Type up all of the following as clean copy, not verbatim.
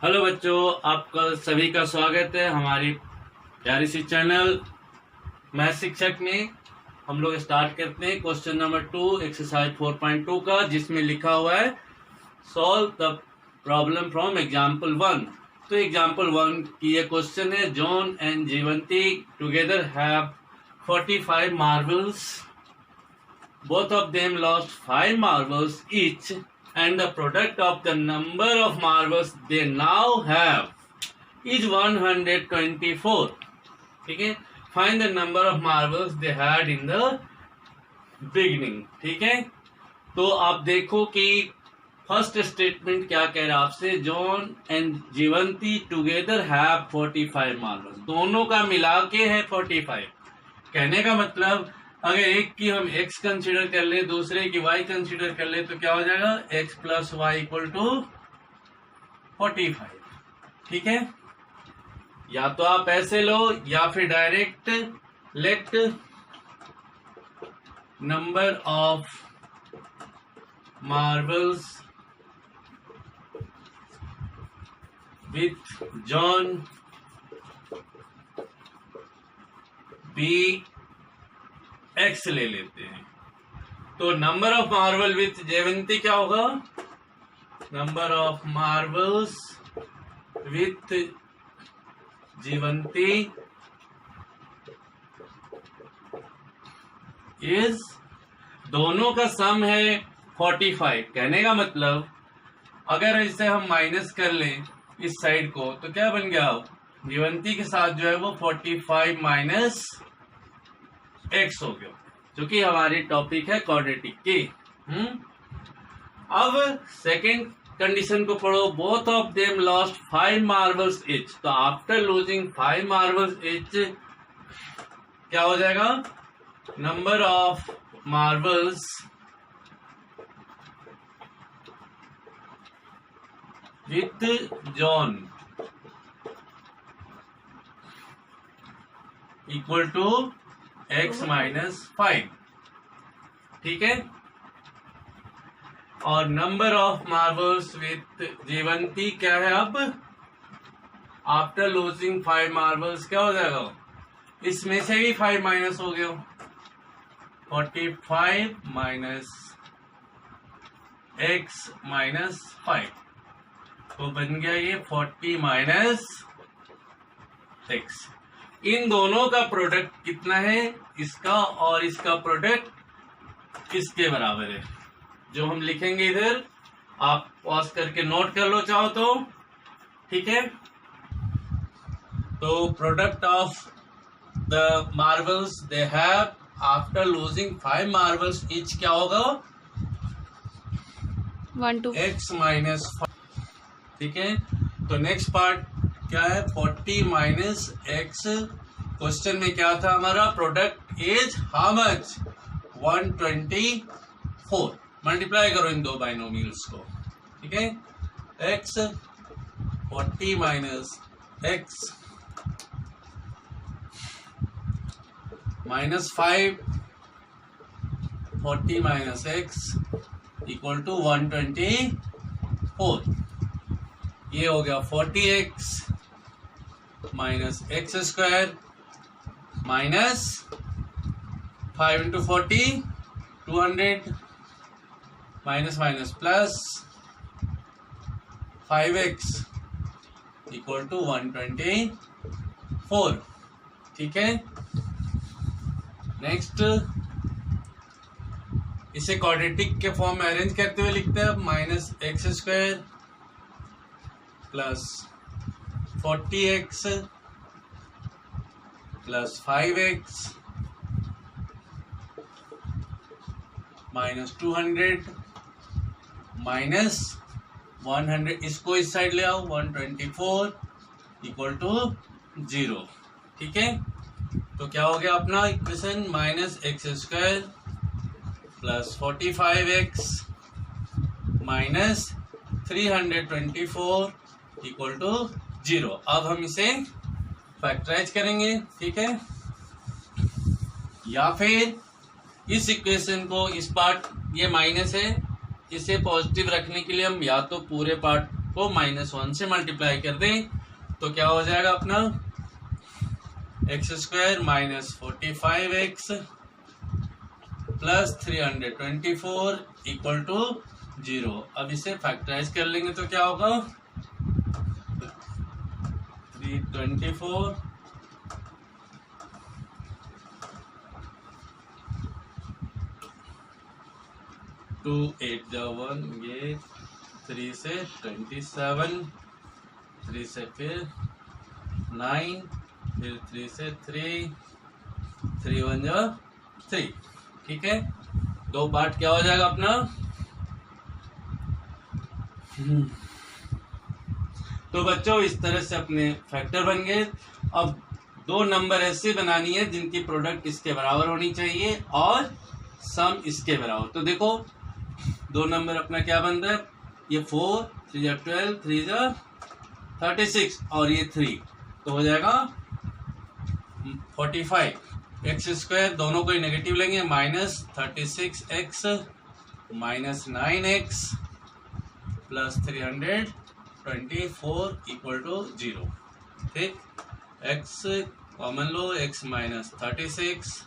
Hello बच्चों, आपका सभी का स्वागत है हमारी प्यारी सी चैनल मैथ शिक्षक में। हम लोग स्टार्ट करते हैं क्वेश्चन नंबर 2 एक्सरसाइज 4.2 का, जिसमें लिखा हुआ है solve the problem from example 1। तो एग्जाम्पल 1 की ये क्वेश्चन है, John and Jeevanti together have 45 marbles, both of them lost 5 marbles each, and the product of the number of marbles they now have is 124. ठीक है, find the number of marbles they had in the beginning. ठीक है, तो आप देखो कि first statement क्या कह रहा है आपसे, John and Jeevanti together have 45 marbles, दोनों का मिला के है 45। कहने का मतलब अगर एक की हम x कंसीडर कर ले, दूसरे की y कंसीडर कर ले, तो क्या हो जाएगा x plus y equal to 45। ठीक है, या तो आप ऐसे लो या फिर direct let number of marbles with John be X ले लेते हैं। तो number of marble with Jaywanti क्या होगा, number of marbles with Jeevanti is, दोनों का सम है 45। कहने का मतलब अगर इसे हम माइनस कर लें इस साइड को, तो क्या बन गया, जीवंती के साथ जो है वो 45 माइनस एक्स हो गया, जो कि हमारी टॉपिक है क्वाड्रेटिक की। अब सेकंड कंडीशन को पढ़ो, both of them lost 5 marbles each. तो आफ्टर लूजिंग 5 मार्बल्स इच क्या हो जाएगा, number of marbles with John equal to x minus 5। ठीक है, और number of marbles with Jivanti क्या है, अब आफ्टर लूजिंग 5 मार्बल्स क्या हो जाएगा, इसमें से भी 5 माइनस हो गया, 45 माइनस x माइनस 5, तो बन गया ये 40 माइनस x। इन दोनों का प्रोडक्ट कितना है, इसका और इसका प्रोडक्ट किसके बराबर है, जो हम लिखेंगे इधर, आप पॉज करके नोट कर लो चाहो तो। ठीक है, तो product of the marbles they have after losing 5 marbles each क्या होगा, 1 माइनस 5। ठीक है, तो नेक्स्ट पार्ट क्या है, 40 माइनस एक्स। क्वेश्चन में क्या था हमारा, product is how much, 124। Multiply करो इन दो बाइनोमियल्स को। ठीक है, x 40 minus x minus 5, 40 minus x equal to 124। ये हो गया 40x minus x square minus 5 into 40 200 minus minus plus 5x equal to 124। ठीक है, नेक्स्ट इसे क्वाड्रेटिक के फॉर्म में अरेंज करते हुए लिखते हैं, minus x square plus 40x plus 5x minus 200 minus 100, इसको इस साइड ले आओ, 124 इक्वल टू 0। ठीक है, तो क्या हो गया अपना equation, minus x square plus 45x minus 324 equal to 0। अब हम इसे फैक्टराइज करेंगे। ठीक है, या फिर इस इक्वेशन को, इस पार्ट ये माइनस है, इसे पॉजिटिव रखने के लिए हम या तो पूरे पार्ट को -1 से मल्टीप्लाई कर दें तो क्या हो जाएगा अपना x² minus 45x plus 324 equal to 0। अब इसे फैक्टराइज कर लेंगे तो क्या होगा 324 2 8 1 ये 3 से 27 3 से फिर 9 फिर 3 से 3 3 1 3। ठीक है, दो पार्ट क्या हो जाएगा अपना तो बच्चों इस तरह से अपने फैक्टर बन गए। अब दो नंबर ऐसे बनानी है जिनकी प्रोडक्ट इसके बराबर होनी चाहिए और सम इसके बराबर। तो देखो दो नंबर अपना क्या बन रहा है, ये 4 3 12 3 36 और ये 3 तो हो जाएगा 45। x² दोनों को ही नेगेटिव लेंगे -36x minus 9x plus 324 equal to 0। ठीक, x कॉमन लो, x minus 36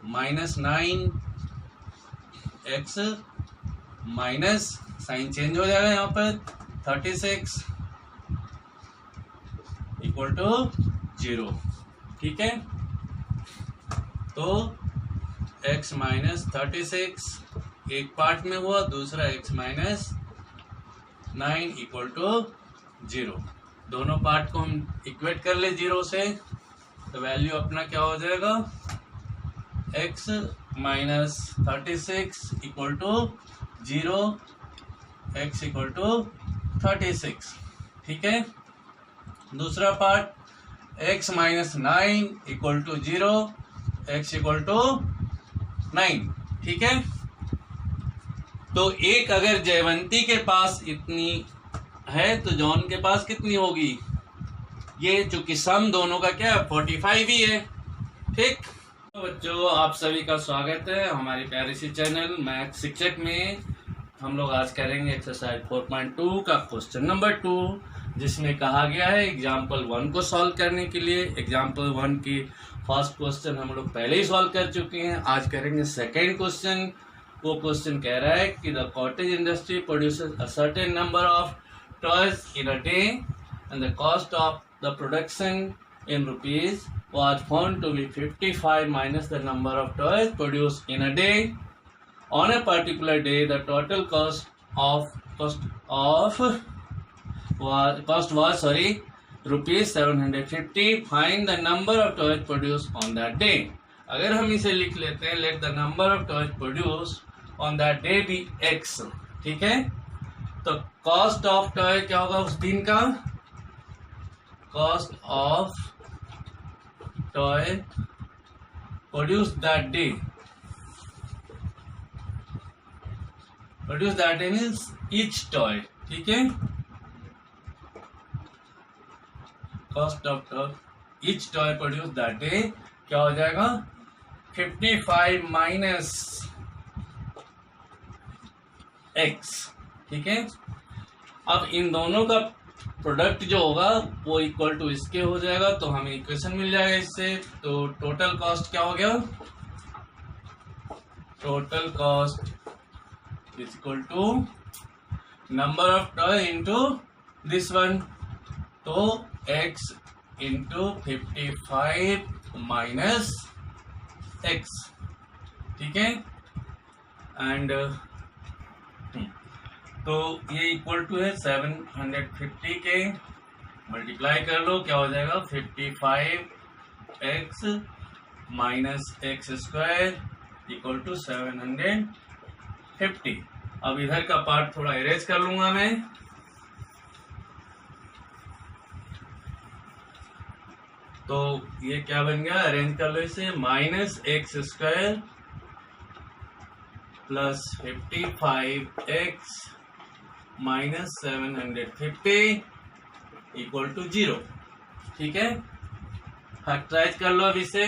minus 9x minus sign change हो जाएगा यहाँ पर 36 इक्वल टू 0। ठीक है, तो x माइनस 36 एक पार्ट में हुआ, दूसरा x माइनस 9 इक्वल टू 0। दोनों पार्ट को हम इक्वेट कर ले 0 से तो वैल्यू अपना क्या हो जाएगा x minus 36 equal to 0 x equal to 36। ठीक है, दूसरा part x minus 9 equal to 0 x equal to 9। ठीक है, तो एक अगर जयवंती के पास इतनी है तो जॉन के पास कितनी होगी, ये चूंकि सम दोनों का क्या है 45 ही है। ठीक, तो बच्चों आप सभी का स्वागत है हमारे प्यारे सी चैनल मैथ शिक्षक में। हम लोग आज करेंगे एक्सरसाइज 4.2 का क्वेश्चन नंबर 2, जिसमें कहा गया है एग्जाम्पल 1 को सॉल्व करने के लिए। एग्जाम्पल 1 की फर्स्ट क्वेश्चन हम लोग पहले ही सॉल्व कर चुके हैं, आज करेंगे सेकेंड क्वेश्चन। वो क्वेश्चन कह रहा है कि the cottage industry produces a certain number of toys in a day and the cost of the production in rupees was found to be 55 minus the number of toys produced in a day. On a particular day, the total cost was rupees 750. Find the number of toys produced on that day. अगर हम इसे लिख लेते हैं let the number of toys produced on that day be x। ठीक है, तो cost of toy क्या होगा उस दिन का, cost of toy produced that day means each toy। ठीक है, cost of toy each toy produced that day क्या हो जाएगा 55 माइनस x। ठीक है, अब इन दोनों का प्रोडक्ट जो होगा वो इक्वल टू इसके हो जाएगा तो हमें इक्वेशन मिल जाएगा इससे। तो टोटल कॉस्ट क्या हो गया, total cost is equal to number of toy into this one, तो x इंटू 55 माइनस x। ठीक है, एंड तो ये इक्वल टू है 750 के, मल्टीप्लाई कर लो क्या हो जाएगा 55x minus x² equal to 750। अब इधर का पार्ट थोड़ा इरेज कर लूंगा मैं। तो ये क्या बन गया, अरेंज कर लो इसे, -x² plus 55x minus 750 equal to 0। ठीक है, फैक्टराइज कर लो अब इसे।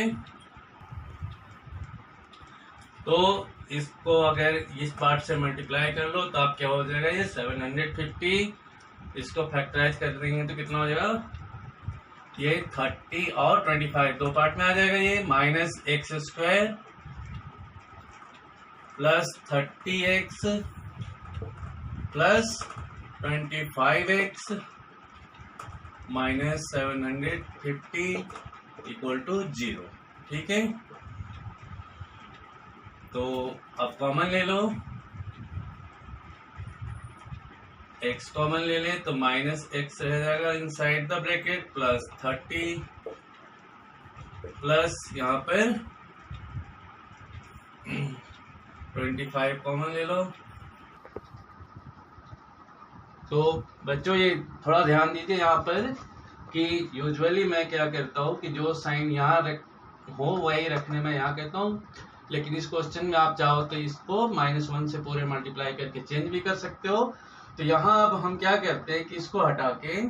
तो इसको अगर इस पार्ट से मल्टीप्लाई कर लो तो आप क्या हो जाएगा, ये 750, इसको फैक्टराइज कर देंगे तो कितना हो जाएगा, ये 30 और 25 दो पार्ट में आ जाएगा। ये minus x square plus 30x plus 25x minus 750 equal to 0। ठीक है, तो अब कॉमन ले लो, x कॉमन ले ले तो माइनस एक्स रह जाएगा inside the bracket plus 30 plus यहाँ पर 25 कॉमन ले लो। तो बच्चों ये थोड़ा ध्यान दीजिए यहाँ पर कि यूजुअली मैं क्या करता हूँ कि जो साइन यहाँ हो वही रखने में यहाँ कहता हूँ, लेकिन इस क्वेश्चन में आप चाहो तो इसको -1 से पूरे मल्टीप्लाई करके चेंज भी कर सकते हो। तो यहाँ अब हम क्या करते हैं कि इसको हटा के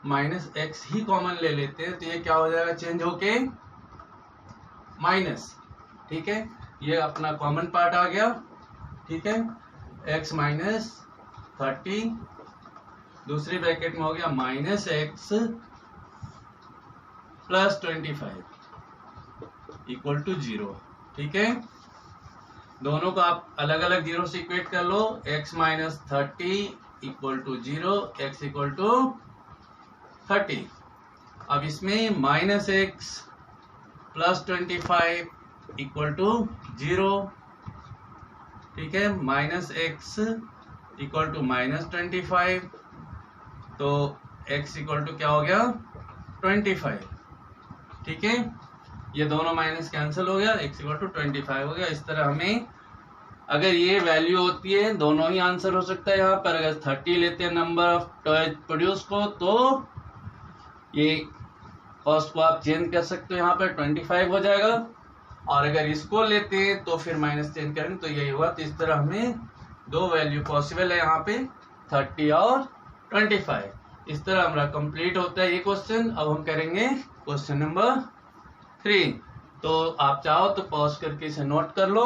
-x ही कॉमन ले लेते हैं, तो ये क्या हो जाएगा, चेंज होके माइनस। ठीक है, ये अपना कॉमन पार्ट आ गया। ठीक है, x माइनस 30 दूसरी ब्रैकेट में हो गया minus x plus 25 equal to 0। ठीक है, दोनों को आप अलग अलग जीरो से इक्वेट कर लो, x minus 30 equal to 0, x equal to 30। अब इसमें minus x plus 25 equal to 0। ठीक है, minus x equal to minus 25, तो x इक्वल टू क्या हो गया, 25। ठीक है, ये दोनों माइनस कैंसिल हो गया, x इक्वल टू 25 हो गया। इस तरह हमें अगर ये वैल्यू होती है, दोनों ही आंसर हो सकता है यहाँ पर। अगर 30 लेते हैं नंबर ऑफ टॉयज प्रोड्यूस को, तो ये कॉस्ट को आप चेंज कर सकते हो, यहाँ पर 25 हो जाएगा। और अगर इसको लेते हैं तो फिर माइनस चेंज करेंगे तो यही हुआ। तो इस तरह हमें दो वैल्यू पॉसिबल है यहाँ पे, 30 और 25। इस तरह हमारा कंप्लीट होता है ये क्वेश्चन। अब हम करेंगे क्वेश्चन नंबर 3। तो आप चाहो तो पॉज करके इसे नोट कर लो।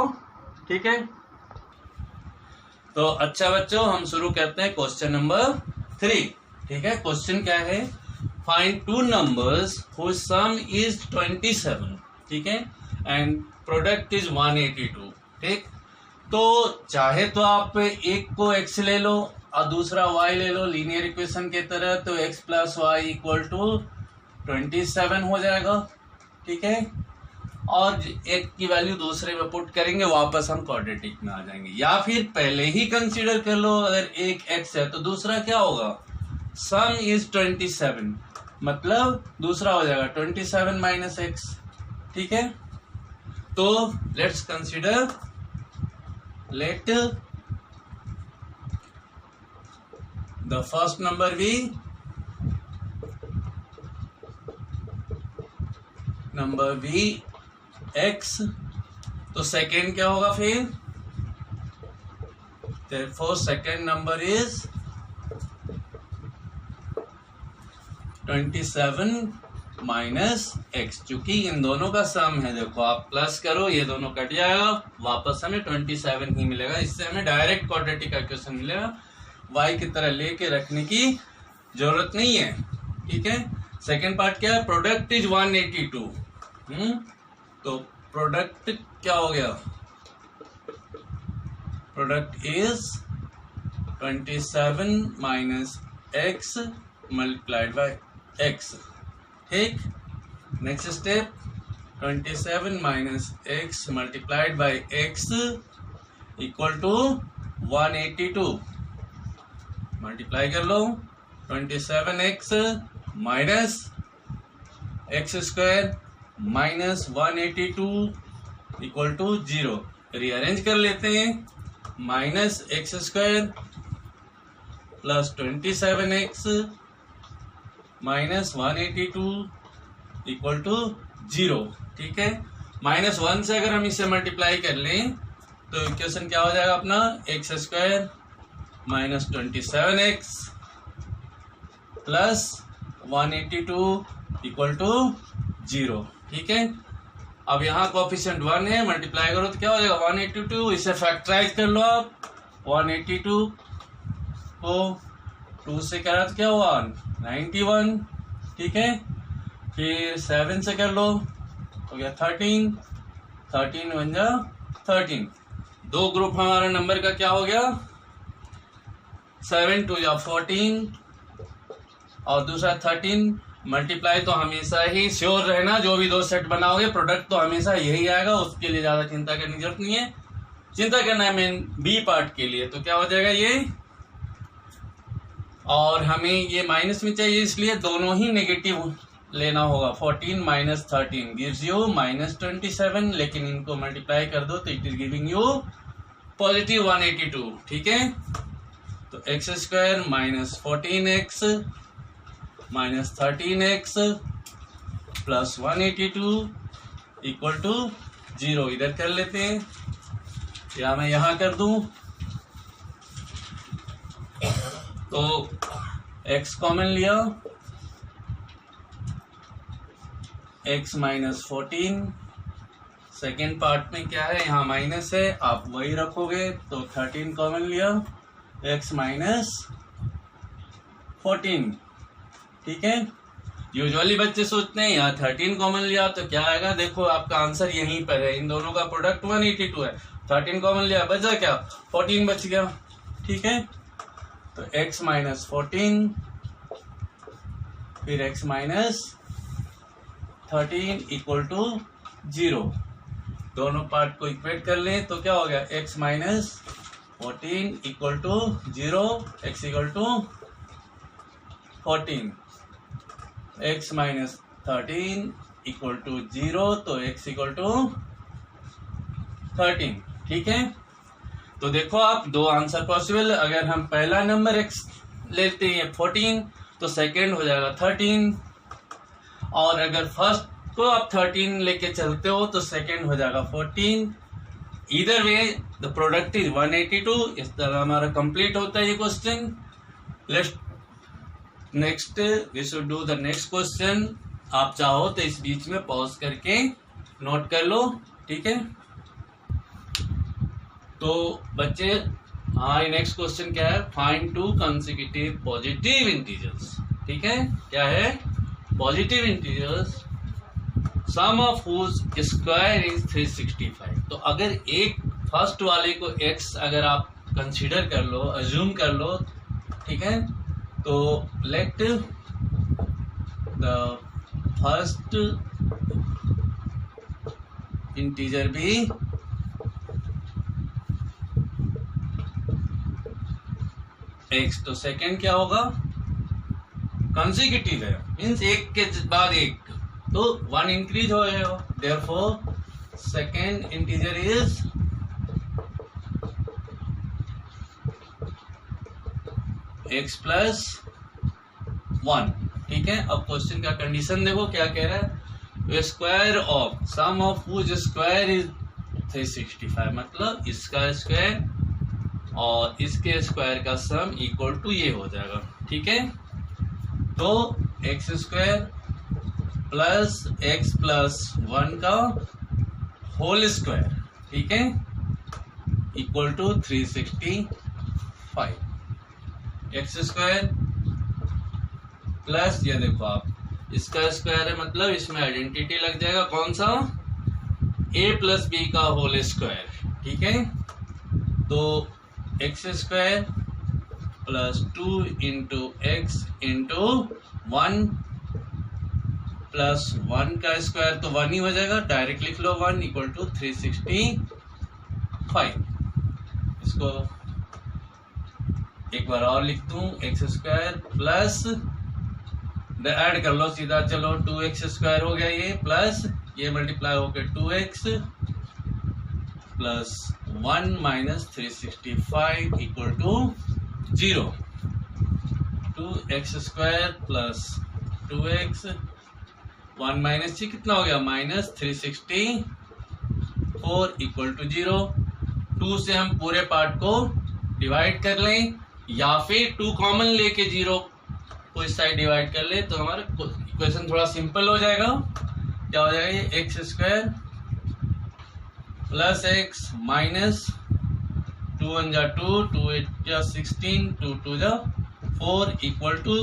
ठीक है, तो अच्छा बच्चों, हम शुरू करते हैं क्वेश्चन नंबर 3। ठीक है, क्वेश्चन क्या है, find two numbers whose sum is 27। ठीक है, एंड प्रोडक्ट इज 182। ठीक, तो चाहे तो आप एक को x ले लो और दूसरा y ले लो लीनियर इक्वेशन के तरह, तो x plus y equal to 27 हो जाएगा। ठीक है, और एक की वैल्यू दूसरे में पुट करेंगे, वापस हम क्वाड्रेटिक में आ जाएंगे। या फिर पहले ही कंसीडर कर लो, अगर एक x है तो दूसरा क्या होगा, सम इज 27, मतलब दूसरा हो जाएगा 27 माइनस x। ठीक है, तो let's consider, let the first number be number b x, तो सेकेंड क्या होगा फिर, therefore second number is 27 minus x. चूंकि इन दोनों का सम है, देखो आप प्लस करो, ये दोनों कट जाएगा, वापस हमें 27 ही मिलेगा। इससे हमें डायरेक्ट क्वाड्रेटिक इक्वेशन मिलेगा, y की तरह लेके रखने की जरूरत नहीं है। ठीक है, सेकेंड पार्ट क्या है, प्रोडक्ट इज 182। तो प्रोडक्ट क्या हो गया, product is 27 minus X multiplied by X. ठीक, next step, 27 minus X multiplied by X equal to 182। Multiply कर लो, 27x minus x square minus 182 equal to 0। Rearrange कर लेते हैं, minus x square plus 27x minus 182 equal to 0। ठीक है, -1 से अगर हम इसे मल्टीप्लाई कर लें तो इक्वेशन क्या हो जाएगा अपना, x square minus 27x plus 182 equal to 0। ठीक है, अब यहाँ कोफिशिएंट 1 है, मल्टीप्लाई करो तो क्या हो जाएगा 182, इसे फैक्टराइज कर लो आप। 182 को 2 से करा तो क्या हुआ 91, ठीक है। फिर 7 से कर लो हो गया 13, 13 बन जा 13। दो ग्रुप हमारा नंबर का क्या हो गया 7 2 या 14 और दूसरा 13। मल्टीप्लाई तो हमेशा ही श्योर रहना, जो भी दो सेट बनाओगे प्रोडक्ट तो हमेशा यही आएगा, उसके लिए ज्यादा चिंता करने की जरूरत नहीं है। चिंता करना है मेन बी पार्ट के लिए, तो क्या हो जाएगा ये, और हमें ये माइनस में चाहिए इसलिए दोनों ही नेगेटिव लेना होगा। 14 माइनस 13 गिव्स यू -27, लेकिन इनको मल्टीप्लाई कर दो तो it is giving you positive 182, ठीक है। तो x square minus 14x minus 13x plus 182 equal to 0। इधर कर लेते हैं, या मैं यहां कर दूं तो x कॉमन लिया, x माइनस 14, सेकेंड पार्ट में क्या है यहाँ माइनस है, आप वही रखोगे तो 13 कॉमन लिया, x माइनस 14, ठीक है। यूजुअली बच्चे सोचते हैं यहाँ 13 कॉमन लिया तो क्या आएगा, देखो आपका आंसर यहीं पर है, इन दोनों का प्रोडक्ट 182 है, 13 कॉमन लिया बचा क्या 14 बच गया, ठीक है। तो x माइनस 14 फिर x माइनस 13 इक्वल टू 0। दोनों पार्ट को इक्वेट कर लें तो क्या हो गया x minus 14 equal to 0, x equal to 14, x minus 13 equal to 0, तो x इक्वल टू 13, ठीक है। तो देखो आप दो आंसर पॉसिबल, अगर हम पहला नंबर x लेते हैं 14 तो सेकंड हो जाएगा 13, और अगर फर्स्ट को आप 13 लेके चलते हो तो सेकंड हो जाएगा 14। इधर वे द प्रोडक्ट इज 182। इस तरह हमारा कंप्लीट होता है ये question. Let's next we should do the next question. आप चाहो तो इस बीच में पॉज करके नोट कर लो, ठीक है। तो बच्चे हमारी नेक्स्ट क्वेश्चन क्या है, find two consecutive positive integers, ठीक है। क्या है positive integers sum of whose square is 365। तो अगर एक फर्स्ट वाले को x अगर आप कंसीडर कर लो, अज्यूम कर लो, ठीक है, तो let the first integer be x, तो सेकंड क्या होगा कंसेक्यूटिव है, मीन्स एक के बाद एक, तो 1 इंक्रीज हो जाएगा, therefore second integer is x plus 1, ठीक है। अब क्वेश्चन का कंडीशन देखो क्या कह रहा है, square of sum of whose square is 365, मतलब इसका स्क्वायर और इसके स्क्वायर का सम इक्वल टू ये हो जाएगा, ठीक है। तो x square plus x plus 1 का होल स्क्वायर, ठीक है, equal to 365। X square plus ये देखो आप इसका स्क्वायर है, मतलब इसमें आइडेंटिटी लग जाएगा कौन सा, a प्लस बी का होल स्क्वायर, ठीक है। तो x square plus 2 into x into 1 plus 1 का स्क्वायर तो 1 ही हो जाएगा, डायरेक्ट लिख लो 1 इक्वल टू 365। इसको एक बार और लिख दूं, एक्स स्क्वायर प्लस ऐड कर लो सीधा, चलो 2x स्क्वायर हो गया ये, प्लस ये मल्टीप्लाई होकर 2x plus 1 minus 365 equal to 0। 2x square plus 2x 1 minus three कितना हो गया माइनस 364 इक्वल टू 0। 2 से हम पूरे पार्ट को डिवाइड कर लें या फिर 2 कॉमन लेके 0 को इस साइड डिवाइड कर ले तो हमारा इक्वेशन थोड़ा सिंपल हो जाएगा। क्या हो जाएगा, x square plus x minus 2 1 जा 2, 2 8 जा 16, 2 2 जा 4 इक्वल टू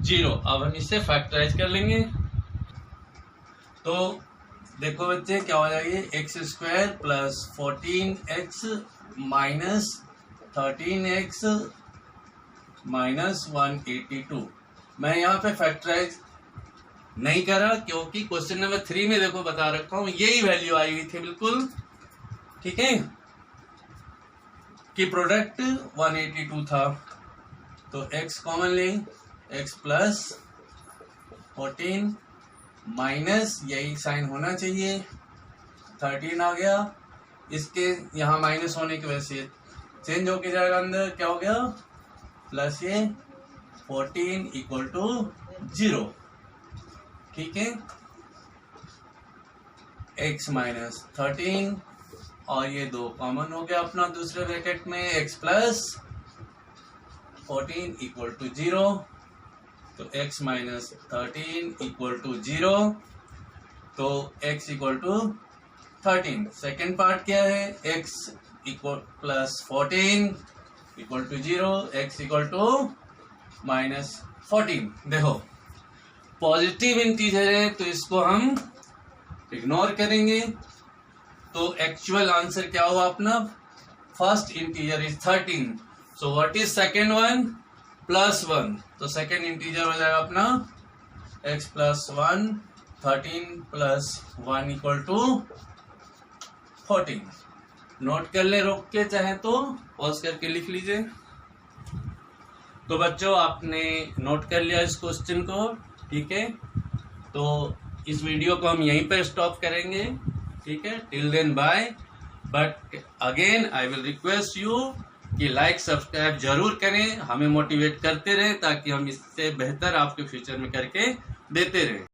0। अब हम इसे फैक्टराइज कर लेंगे। तो देखो बच्चे क्या हो जाएगी, x square plus 14x minus 13x minus 182। मैं यहाँ पे फैक्टराइज नहीं करा क्योंकि क्वेश्चन नंबर 3 में देखो बता रखा हूं यही वैल्यू आई हुई थी बिल्कुल, ठीक है, कि प्रोडक्ट 182 था। तो x कॉमन ले, x प्लस 14 माइनस यही साइन होना चाहिए 13 आ गया, इसके यहाँ माइनस होने की वजह से चेंज होके जाएगा अंदर, क्या हो गया प्लस ये 14 इक्वल टू 0, ठीक है। x माइनस 13 और ये 2 कॉमन हो गया अपना दूसरे ब्रैकेट में, x प्लस 14 इक्वल टू 0। तो x माइनस 13 इक्वल टू 0, तो x equal to 13। Second part क्या है, x equal plus 14 equal to 0, x equal to minus 14। देखो पॉजिटिव इंटीजर है तो इसको हम इग्नोर करेंगे। तो एक्चुअल आंसर क्या हुआ अपना, first integer is 13, so what is second one, plus 1। तो सेकेंड इंटीजर हो जाएगा अपना x plus 1, 13 plus 1 equal to 14। Note कर ले रोक के, चाहे तो पॉज करके लिख लीजिए। तो बच्चों आपने नोट कर लिया इस क्वेश्चन को, ठीक है। तो इस वीडियो को हम यहीं पर स्टॉप करेंगे, ठीक है। Till then bye, but again I will request you कि लाइक सब्सक्राइब जरूर करें, हमें मोटिवेट करते रहें ताकि हम इससे बेहतर आपके फ्यूचर में करके देते रहें।